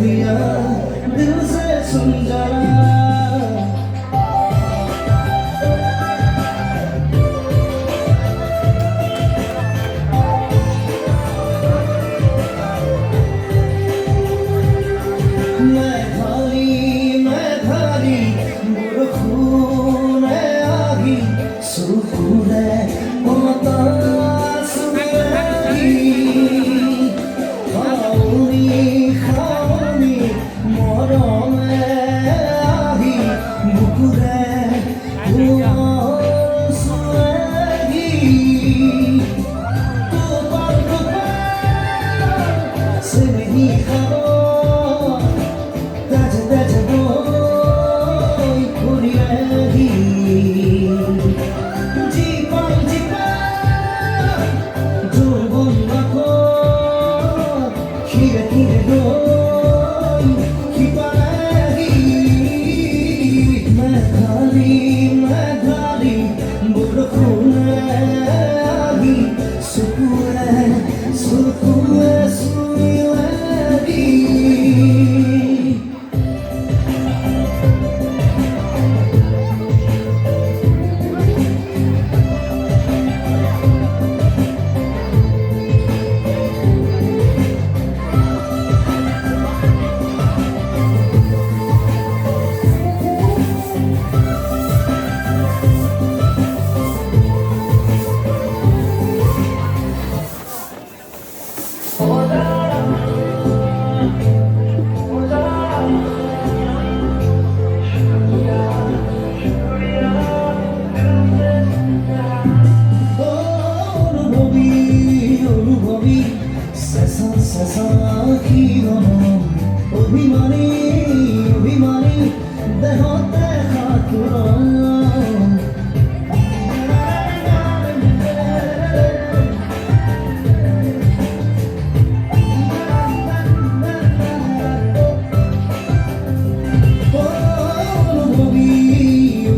दिया दिल से सुन जरा मैं खाली बुर खून आगी सुकून होता सुनेगी खाओनी मरम आगी बुकुरे हुआ सुनेगी तो पर से नहीं खाओ That's a boy, put it অভিমানী অভিমানী দেহতে খাতুৰম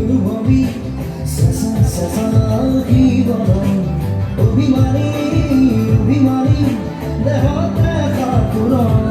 অনুভৱী চেঁচা চেঁচা জীৱন অভিমানী অভিমানী দেহতে খাতুৰম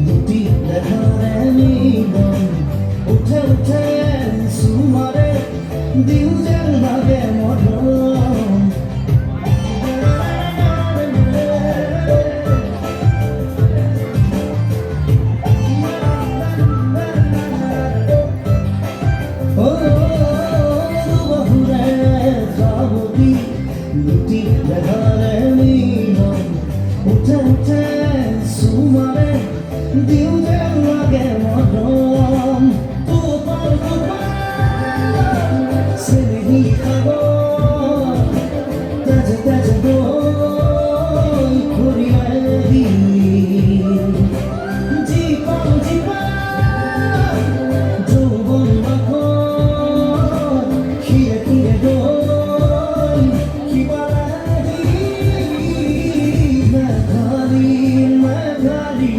দুটি দেখারে মিলন উঠে উঠে সুমারে দিল যেন ভাগে মরণ ও বহুরে খাবতি দুটি দেখারে মিলন উঠে উঠে সুমারে দিল যেন লাগে মরণ তো পার সে নেই খাবো তাজা তাজা দই ঘুরিয়ে দিন জীবন জীবন যৌবন মাখো খিরে খিরে দই খিবারি মেঘালি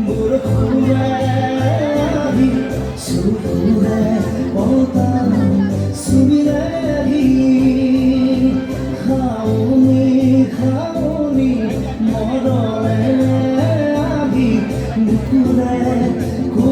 বুড়ো খুরাহি সুরে পতাম সুবিরাহি খাওনি খাওনি মরণে আহি পুকুরে